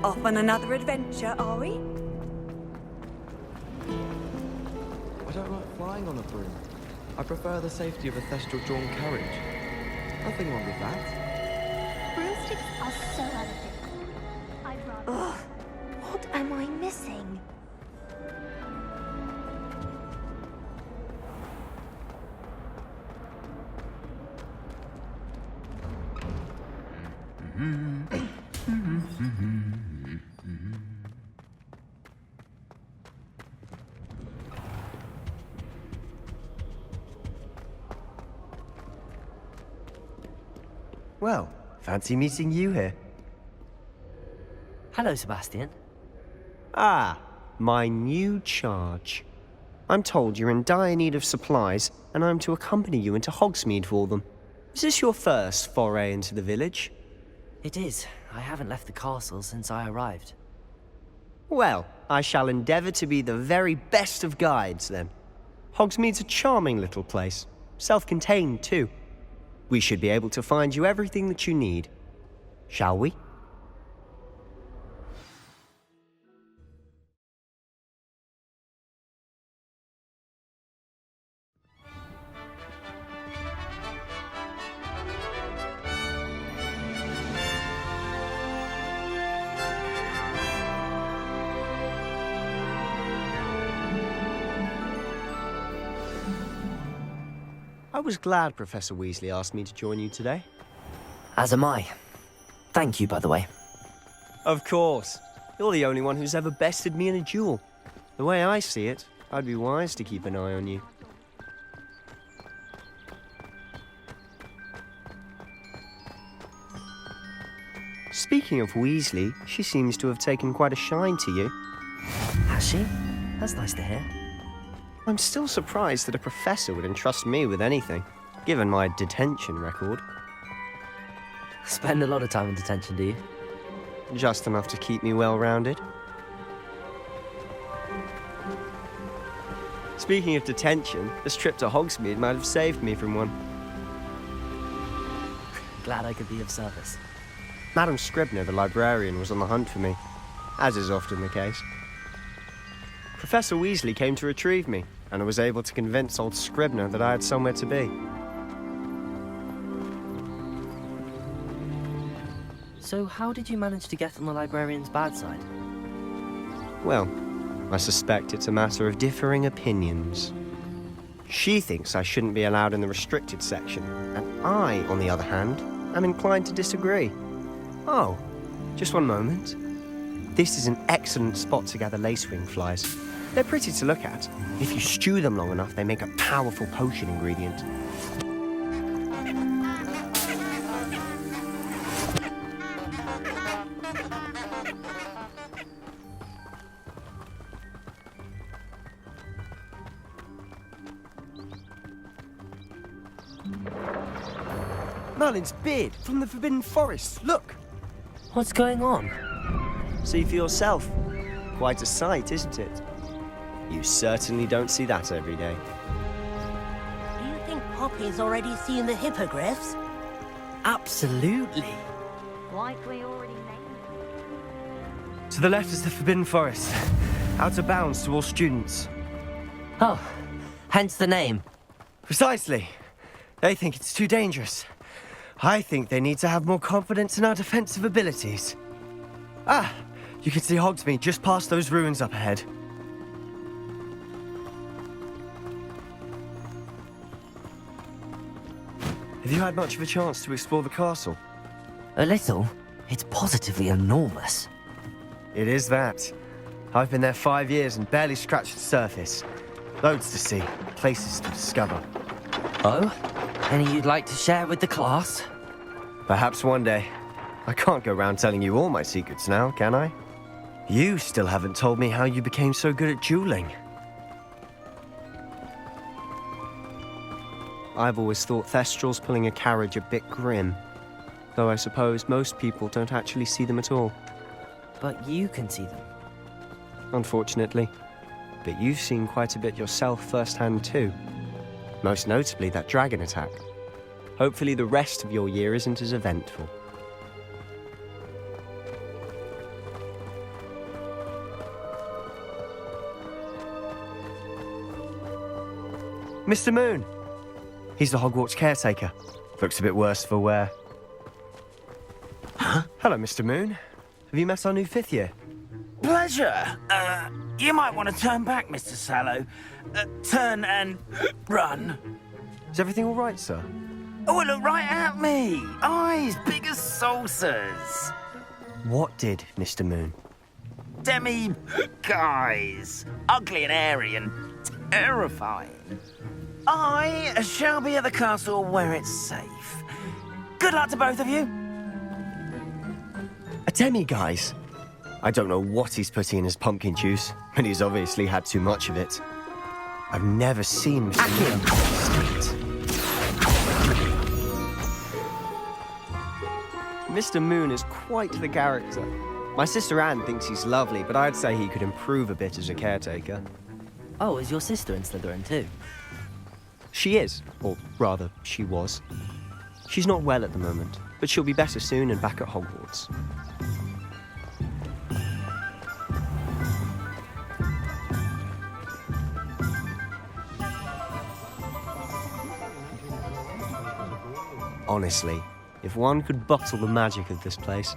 Off on another adventure, are we? I don't like flying on a broom. I prefer the safety of a thestral-drawn carriage. Nothing wrong with that. Broomsticks are so elegant. I'd rather... Ugh, what am I missing? Well, fancy meeting you here. Hello, Sebastian. Ah, my new charge. I'm told you're in dire need of supplies, and I'm to accompany you into Hogsmeade for them. Is this your first foray into the village? It is. I haven't left the castle since I arrived. Well, I shall endeavour to be the very best of guides, then. Hogsmeade's a charming little place. Self-contained, too. We should be able to find you everything that you need. Shall we? I was glad Professor Weasley asked me to join you today. As am I. Thank you, by the way. Of course. You're the only one who's ever bested me in a duel. The way I see it, I'd be wise to keep an eye on you. Speaking of Weasley, she seems to have taken quite a shine to you. Has she? That's nice to hear. I'm still surprised that a professor would entrust me with anything, given my detention record. Spend a lot of time in detention, do you? Just enough to keep me well-rounded. Speaking of detention, this trip to Hogsmeade might have saved me from one. Glad I could be of service. Madam Scribner, the librarian, was on the hunt for me, as is often the case. Professor Weasley came to retrieve me, and I was able to convince old Scribner that I had somewhere to be. So how did you manage to get on the librarian's bad side? Well, I suspect it's a matter of differing opinions. She thinks I shouldn't be allowed in the restricted section, and I, on the other hand, am inclined to disagree. Oh, just one moment. This is an excellent spot to gather lacewing flies. They're pretty to look at. If you stew them long enough, they make a powerful potion ingredient. Merlin's beard from the Forbidden Forest. Look! What's going on? See for yourself. Quite a sight, isn't it? You certainly don't see that every day. Do you think Poppy's already seen the hippogriffs? Absolutely. Like we already named. To the left is the Forbidden Forest. Out of bounds to all students. Oh, hence the name. Precisely. They think it's too dangerous. I think they need to have more confidence in our defensive abilities. Ah, you can see Hogsmeade just past those ruins up ahead. Have you had much of a chance to explore the castle? A little. It's positively enormous. It is that. I've been there 5 years and barely scratched the surface. Loads to see, places to discover. Oh? Any you'd like to share with the class? Perhaps one day. I can't go around telling you all my secrets now, can I? You still haven't told me how you became so good at dueling. I've always thought Thestrals pulling a carriage a bit grim. Though I suppose most people don't actually see them at all. But you can see them. Unfortunately. But you've seen quite a bit yourself firsthand too. Most notably that dragon attack. Hopefully the rest of your year isn't as eventful. Mr. Moon. He's the Hogwarts caretaker. Looks a bit worse for wear. Huh? Hello, Mr. Moon. Have you met our new fifth year? Pleasure. You might want to turn back, Mr. Sallow. Turn and run. Is everything all right, sir? Oh, look right at me. Eyes big as saucers. What did, Mr. Moon? Guys. Ugly and airy and terrifying. I shall be at the castle where it's safe. Good luck to both of you. A demi-guise? I don't know what he's putting in his pumpkin juice, but he's obviously had too much of it. I've never seen Mr. Moon state. Mr. Moon is quite the character. My sister Anne thinks he's lovely, but I'd say he could improve a bit as a caretaker. Oh, is your sister in Slytherin too? She is, or rather, she was. She's not well at the moment, but she'll be better soon and back at Hogwarts. Honestly, if one could bottle the magic of this place.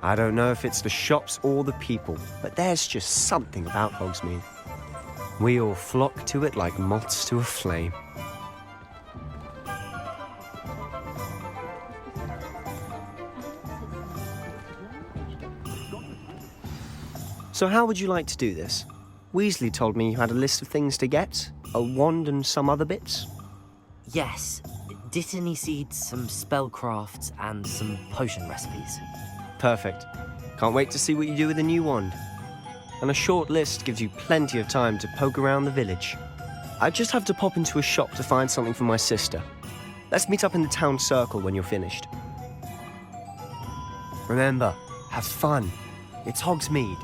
I don't know if it's the shops or the people, but there's just something about Hogsmeade. We all flock to it like moths to a flame. So how would you like to do this? Weasley told me you had a list of things to get, a wand and some other bits. Yes. Dittany seeds, some spellcrafts, and some potion recipes. Perfect. Can't wait to see what you do with the new wand. And a short list gives you plenty of time to poke around the village. I just have to pop into a shop to find something for my sister. Let's meet up in the town circle when you're finished. Remember, have fun. It's Hogsmeade.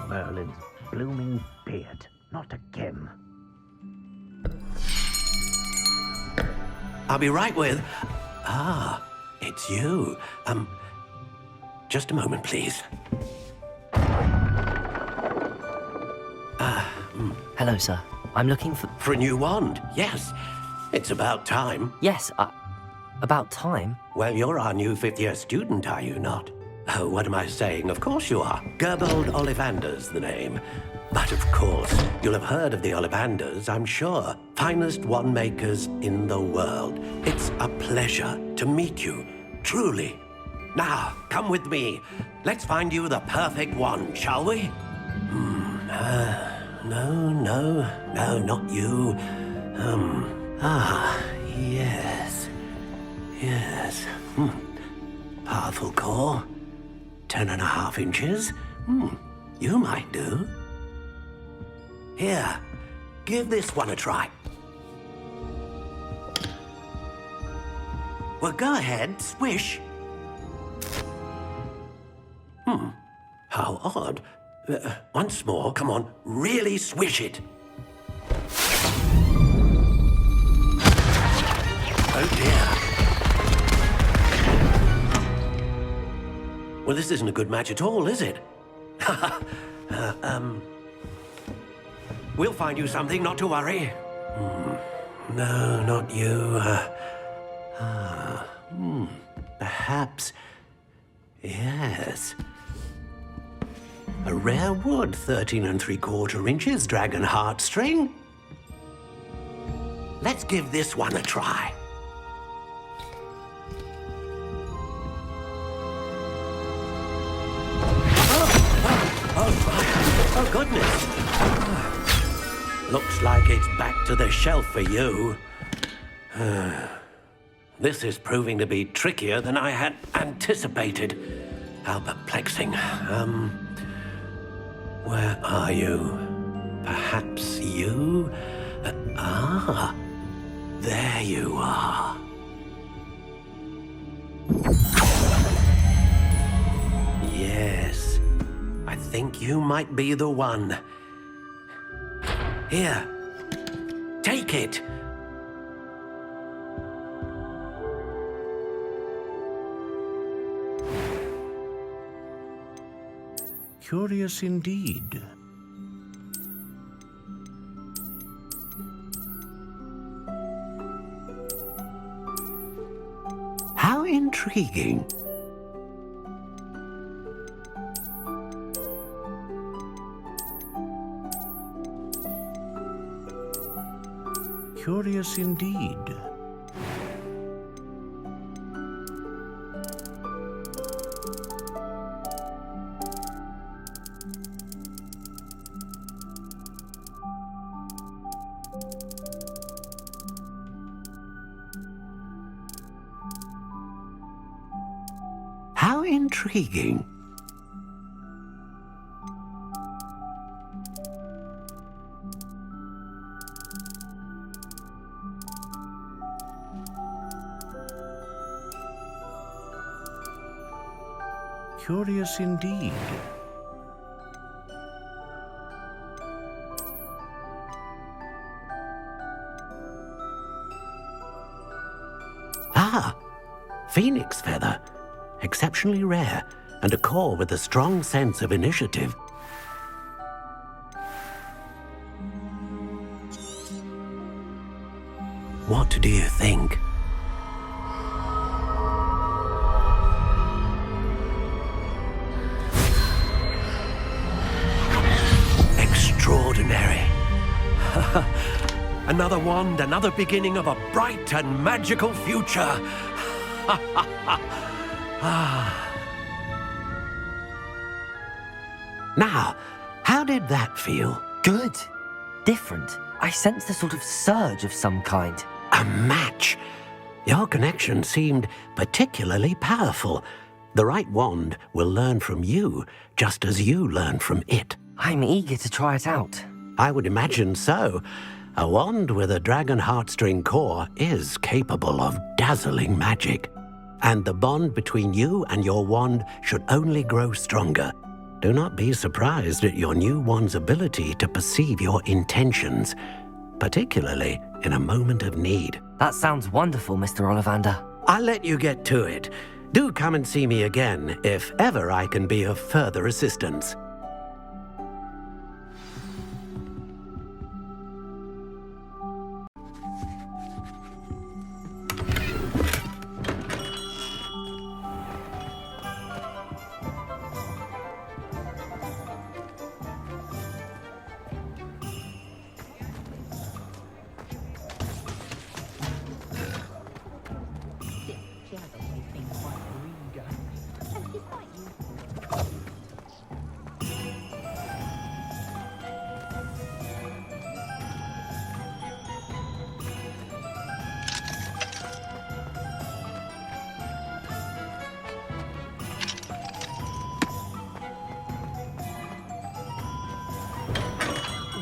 Merlin's blooming beard, not again. I'll be right with... Ah, it's you. Just a moment, please. Hello, sir. I'm looking for... For a new wand, yes. It's about time. Yes, about time? Well, you're our new fifth-year student, are you not? Oh, what am I saying? Of course you are. Gerbold Ollivander's the name. But of course, you'll have heard of the Ollivanders, I'm sure. Finest wand makers in the world. It's a pleasure to meet you, truly. Now, come with me. Let's find you the perfect wand, shall we? No, not you. Yes. Powerful core. 10.5 inches. You might do. Here, give this one a try. Well, go ahead, swish. How odd. Once more, come on, really swish it. Oh dear. Well, this isn't a good match at all, is it? We'll find you something, not to worry. No, not you. Perhaps... Yes. A rare wood, 13 3/4 inches, dragon heartstring. Let's give this one a try. Oh, goodness. Looks like it's back to the shelf for you. This is proving to be trickier than I had anticipated. How perplexing. Where are you? Perhaps you? There you are. Yes, I think you might be the one. Here, take it. Curious indeed. How intriguing. Curious indeed. How intriguing. Curious indeed. Ah, phoenix feather. Exceptionally rare, and a core with a strong sense of initiative. What do you think? Extraordinary. Another wand, another beginning of a bright and magical future. Now, how did that feel? Good. Different. I sensed a sort of surge of some kind. A match. Your connection seemed particularly powerful. The right wand will learn from you, just as you learn from it. I'm eager to try it out. I would imagine so. A wand with a dragon heartstring core is capable of dazzling magic. And the bond between you and your wand should only grow stronger. Do not be surprised at your new wand's ability to perceive your intentions, particularly in a moment of need. That sounds wonderful, Mr. Ollivander. I'll let you get to it. Do come and see me again if ever I can be of further assistance.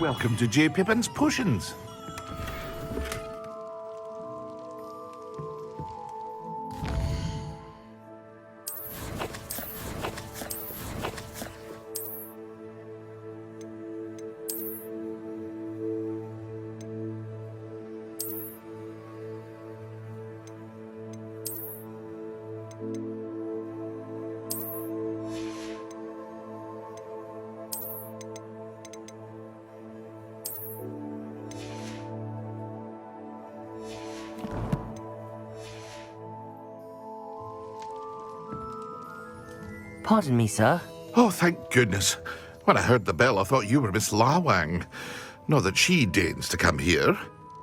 Welcome to J. Pippin's Potions. Pardon me, sir. Oh, thank goodness. When I heard the bell, I thought you were Miss Lawang. Not that she deigns to come here.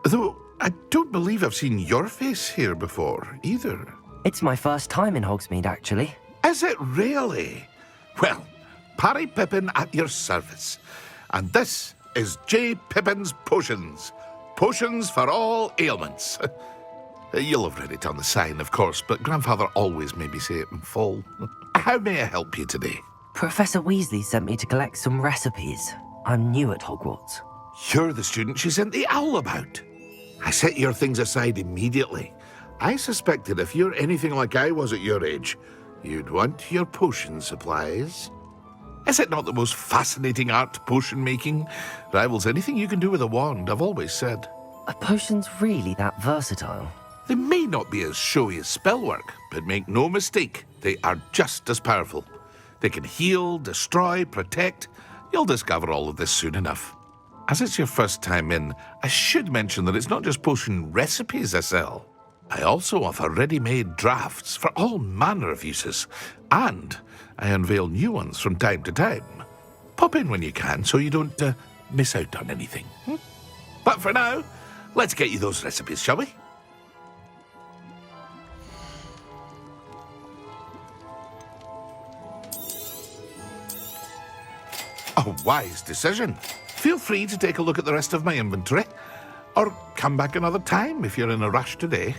Though I don't believe I've seen your face here before, either. It's my first time in Hogsmeade, actually. Is it really? Well, Parry Pippin at your service. And this is J. Pippin's Potions. Potions for all ailments. You'll have read it on the sign, of course, but Grandfather always made me say it in full. How may I help you today? Professor Weasley sent me to collect some recipes. I'm new at Hogwarts. You're the student she sent the owl about. I set your things aside immediately. I suspected if you're anything like I was at your age, you'd want your potion supplies. Is it not the most fascinating art, potion making? Rivals anything you can do with a wand, I've always said. Are potions really that versatile? They may not be as showy as spellwork, but make no mistake, they are just as powerful. They can heal, destroy, protect. You'll discover all of this soon enough. As it's your first time in, I should mention that it's not just potion recipes I sell. I also offer ready-made drafts for all manner of uses, and I unveil new ones from time to time. Pop in when you can so you don't miss out on anything. But for now, let's get you those recipes, shall we? A wise decision. Feel free to take a look at the rest of my inventory, or come back another time if you're in a rush today.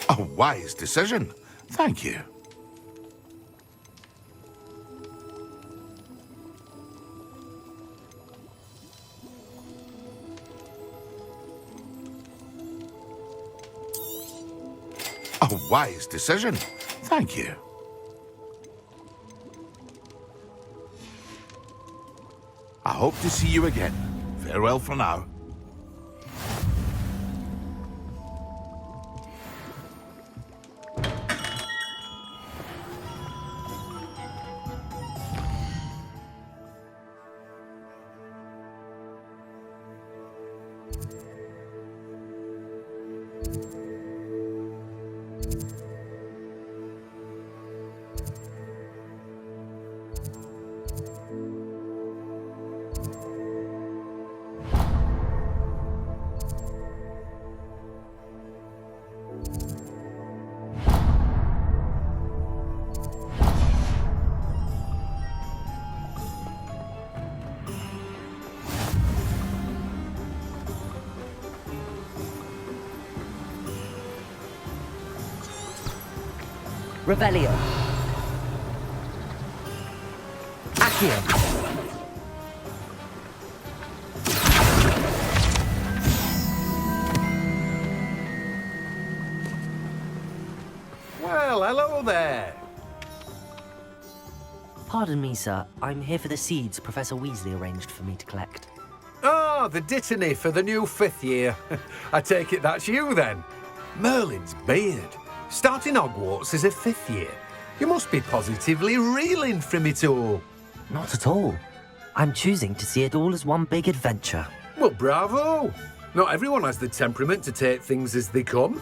A wise decision. Thank you. A wise decision. Thank you. I hope to see you again. Farewell for now. Revelio. Accio. Well, hello there. Pardon me, sir. I'm here for the seeds Professor Weasley arranged for me to collect. Oh, the dittany for the new 5th year. I take it that's you then. Merlin's beard. Starting Hogwarts as a 5th year. You must be positively reeling from it all. Not at all. I'm choosing to see it all as one big adventure. Well, bravo. Not everyone has the temperament to take things as they come.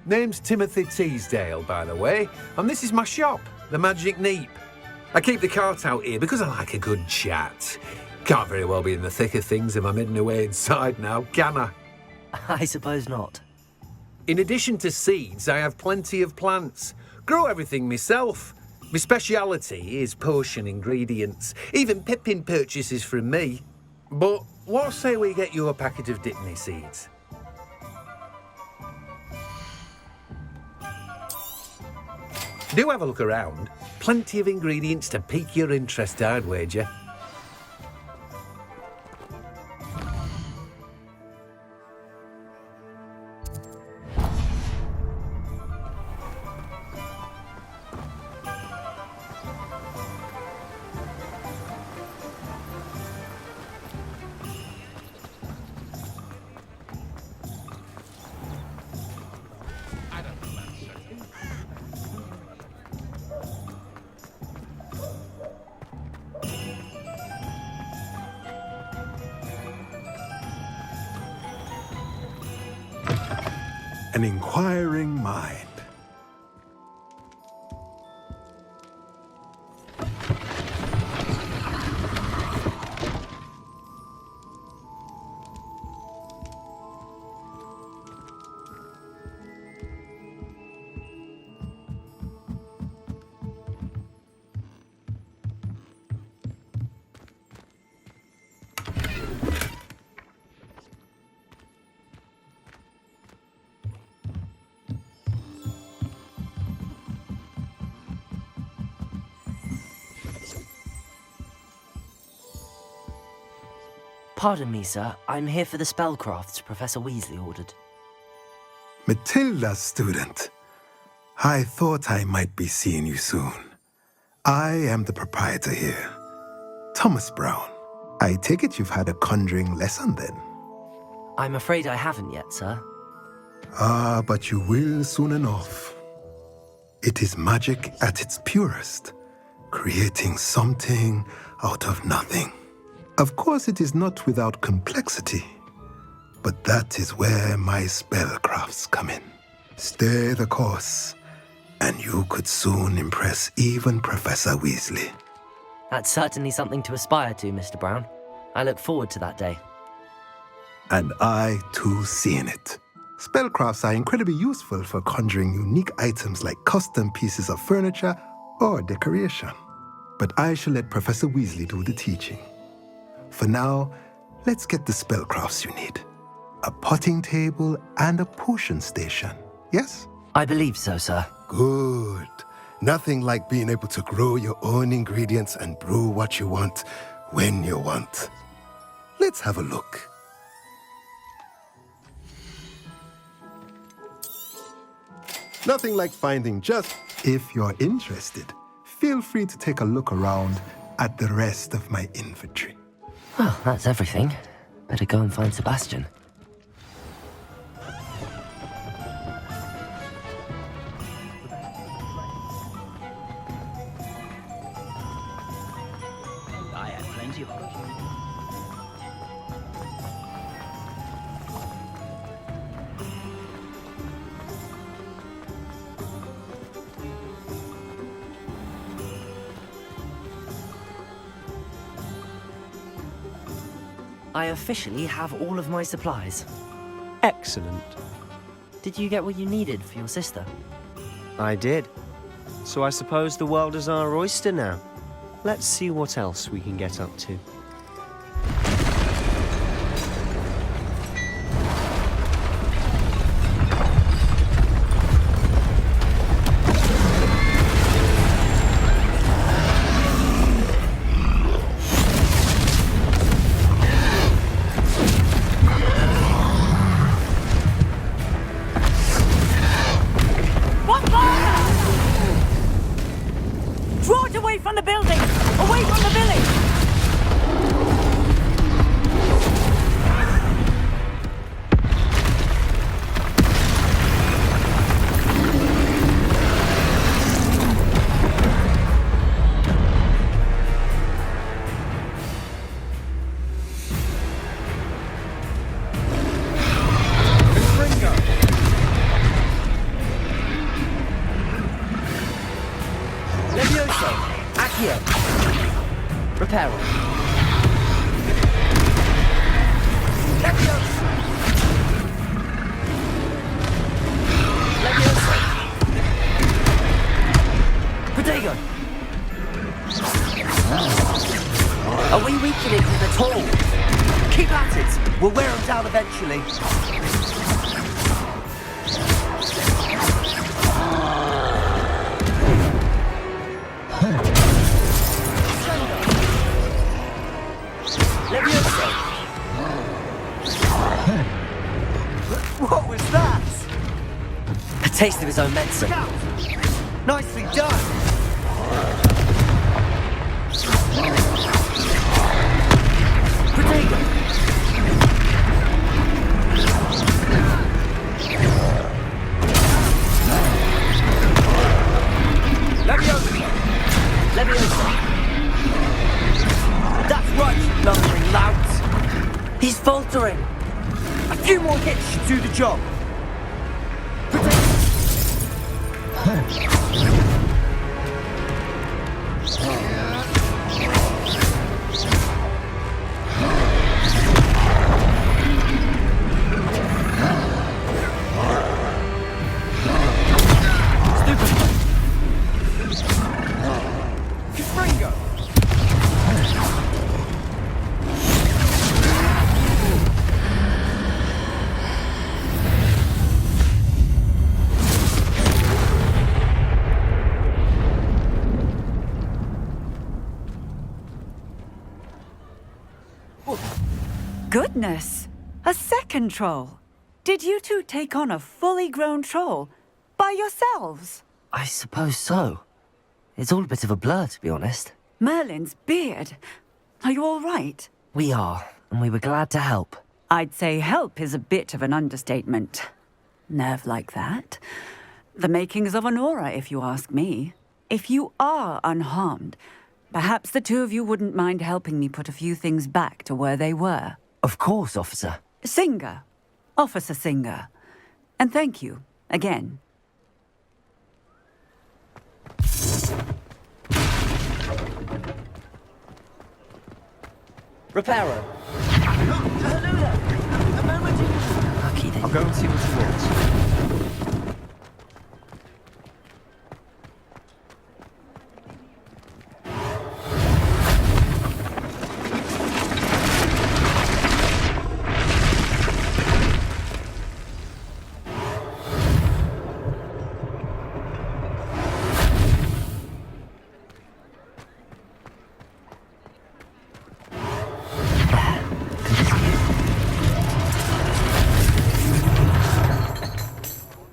Name's Timothy Teasdale, by the way, and this is my shop, the Magic Neep. I keep the cart out here because I like a good chat. Can't very well be in the thick of things if I'm hidden away inside now, can I? I suppose not. In addition to seeds, I have plenty of plants. Grow everything myself. My speciality is potion ingredients. Even Pippin purchases from me. But what say we get you a packet of dittany seeds? Do have a look around. Plenty of ingredients to pique your interest, I'd wager. An inquiring mind. Pardon me, sir. I'm here for the spellcrafts Professor Weasley ordered. Matilda's student. I thought I might be seeing you soon. I am the proprietor here, Thomas Brown. I take it you've had a conjuring lesson then? I'm afraid I haven't yet, sir. Ah, but you will soon enough. It is magic at its purest, creating something out of nothing. Of course, it is not without complexity, but that is where my spellcrafts come in. Stay the course, and you could soon impress even Professor Weasley. That's certainly something to aspire to, Mr. Brown. I look forward to that day. And I, too, seeing it. Spellcrafts are incredibly useful for conjuring unique items like custom pieces of furniture or decoration. But I shall let Professor Weasley do the teaching. For now, let's get the spellcrafts you need. A potting table and a potion station, yes? I believe so, sir. Good. Nothing like being able to grow your own ingredients and brew what you want when you want. Let's have a look. Nothing like finding just... If you're interested, feel free to take a look around at the rest of my inventory. Well, that's everything. Better go and find Sebastian. I had plenty of options. I officially have all of my supplies. Excellent. Did you get what you needed for your sister? I did. So I suppose the world is our oyster now. Let's see what else we can get up to. Draw it away from the building! Away from the village! Levioso! Accio! Reparo! Levioso! Levioso! Protego! Are we weakening him at all? Keep at it! We'll wear him down eventually. Levioso! What was that? A taste of his own medicine. Nicely done! Protego! Levioso! Levioso! That's right, you blundering louts! He's faltering! A few more hits should do the job! Goodness! A second troll! Did you two take on a fully grown troll by yourselves? I suppose so. It's all a bit of a blur, to be honest. Merlin's beard. Are you all right? We are, and we were glad to help. I'd say help is a bit of an understatement. Nerve like that. The makings of an aura, if you ask me. If you are unharmed, perhaps the two of you wouldn't mind helping me put a few things back to where they were. Of course, officer. Singer. Officer Singer. And thank you, again. Reparo. Lucky then. I'll go and see what he wants.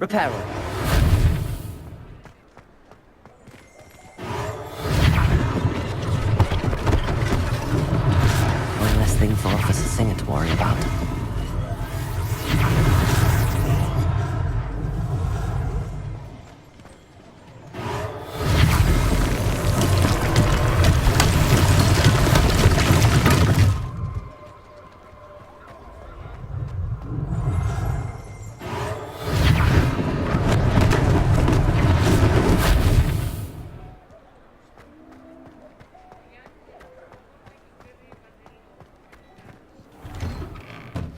Reparo. One less thing for Officer Singer to worry about.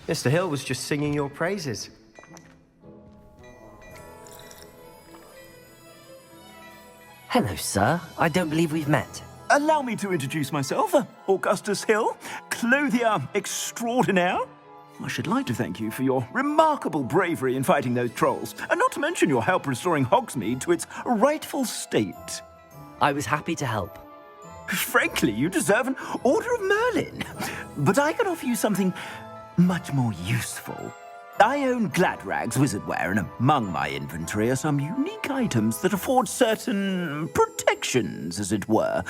Mr. Hill was just singing your praises. Hello, sir. I don't believe we've met. Allow me to introduce myself, Augustus Hill, clothier extraordinaire. I should like to thank you for your remarkable bravery in fighting those trolls, and not to mention your help restoring Hogsmeade to its rightful state. I was happy to help. Frankly, you deserve an Order of Merlin. But I can offer you something much more useful. I own Gladrag's wizardware, and among my inventory are some unique items that afford certain protections, as it were.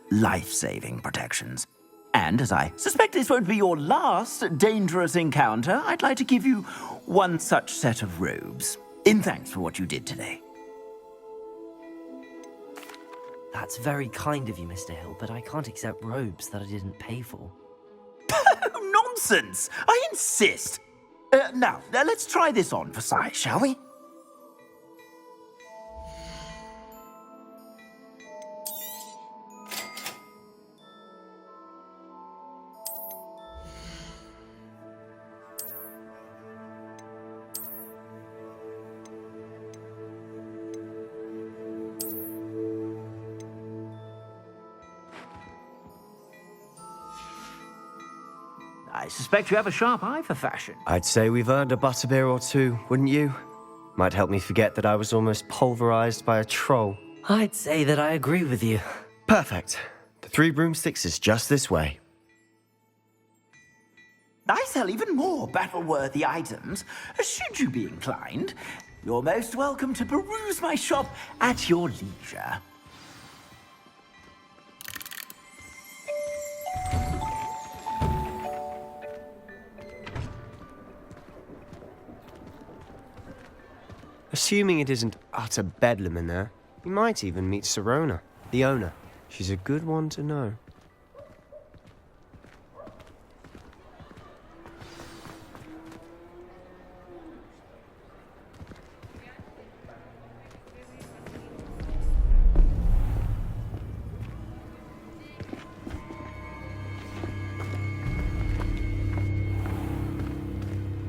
Life-saving protections. And as I suspect this won't be your last dangerous encounter, I'd like to give you one such set of robes, in thanks for what you did today. That's very kind of you, Mr. Hill, but I can't accept robes that I didn't pay for. Nonsense! I insist! Now, let's try this on for size, shall we? I suspect you have a sharp eye for fashion. I'd say we've earned a butterbeer or two, wouldn't you? Might help me forget that I was almost pulverized by a troll. I'd say that I agree with you. Perfect. The 3 broomsticks is just this way. I sell even more battle-worthy items. Should you be inclined, you're most welcome to peruse my shop at your leisure. Assuming it isn't utter bedlam in there, you might even meet Serona, the owner. She's a good one to know.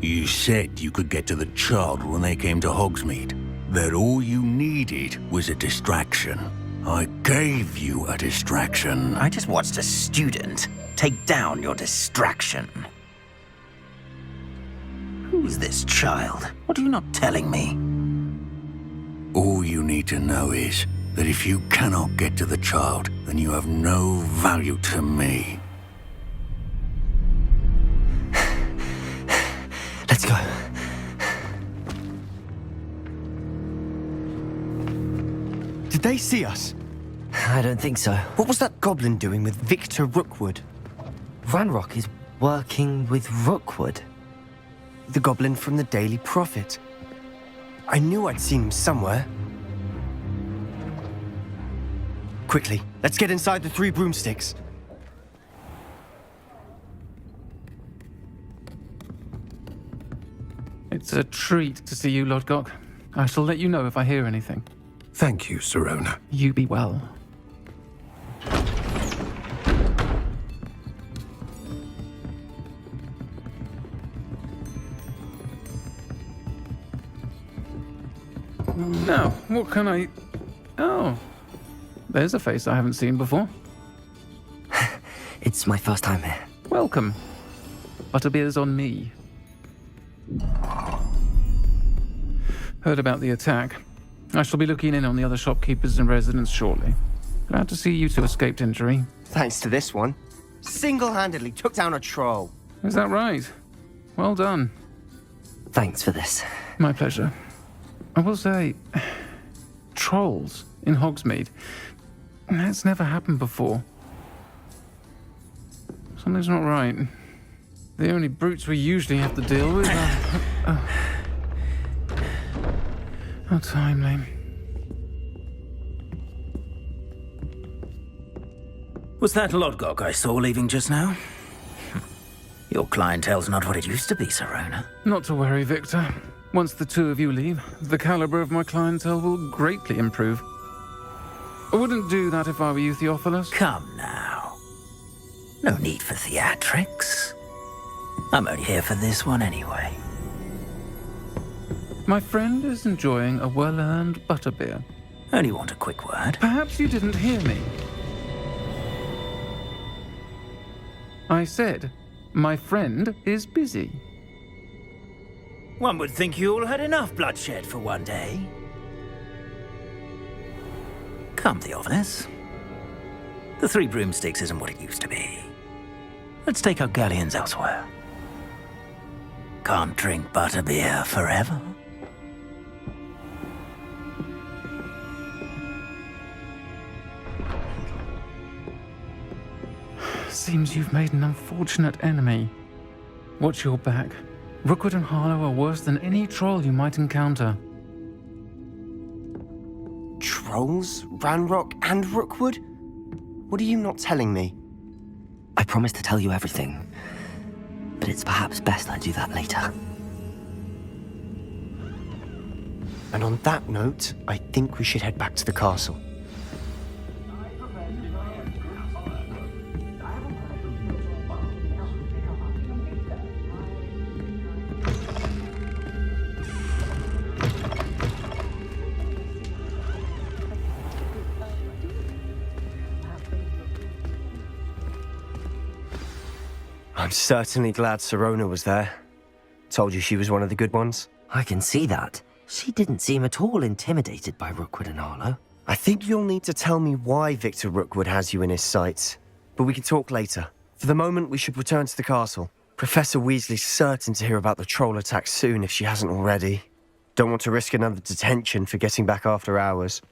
You said you could get to the child when they came to Hogsmeade. That all you needed was a distraction. I gave you a distraction. I just watched a student take down your distraction. Who's this child? What are you not telling me? All you need to know is that if you cannot get to the child, then you have no value to me. Let's go. Did they see us? I don't think so. What was that goblin doing with Victor Rookwood? Ranrock is working with Rookwood. The goblin from the Daily Prophet. I knew I'd seen him somewhere. Quickly, let's get inside the 3 broomsticks. It's a treat to see you, Lodgok. I shall let you know if I hear anything. Thank you, Sirona. You be well. Now, what can I... Oh, there's a face I haven't seen before. It's my first time here. Welcome. Butterbeer's on me. Heard about the attack. I shall be looking in on the other shopkeepers and residents shortly. Glad to see you two escaped injury. Thanks to this one. Single-handedly took down a troll. Is that right? Well done. Thanks for this. My pleasure. I will say, trolls in Hogsmeade. That's never happened before. Something's not right. The only brutes we usually have to deal with are... How timely. Was that Lodgok I saw leaving just now? Your clientele's not what it used to be, Sirona. Not to worry, Victor. Once the two of you leave, the caliber of my clientele will greatly improve. I wouldn't do that if I were you, Theophilus. Come now. No need for theatrics. I'm only here for this one anyway. My friend is enjoying a well-earned butterbeer. Only want a quick word. Perhaps you didn't hear me. I said, my friend is busy. One would think you all had enough bloodshed for one day. Come, Theophilus. The 3 broomsticks isn't what it used to be. Let's take our galleons elsewhere. Can't drink butterbeer forever. Seems you've made an unfortunate enemy. Watch your back. Rookwood and Harlow are worse than any troll you might encounter. Trolls? Ranrock and Rookwood? What are you not telling me? I promised to tell you everything, but it's perhaps best I do that later. And on that note, I think we should head back to the castle. I'm certainly glad Sirona was there. Told you she was one of the good ones. I can see that. She didn't seem at all intimidated by Rookwood and Harlow. I think you'll need to tell me why Victor Rookwood has you in his sights. But we can talk later. For the moment, we should return to the castle. Professor Weasley's certain to hear about the troll attack soon if she hasn't already. Don't want to risk another detention for getting back after hours.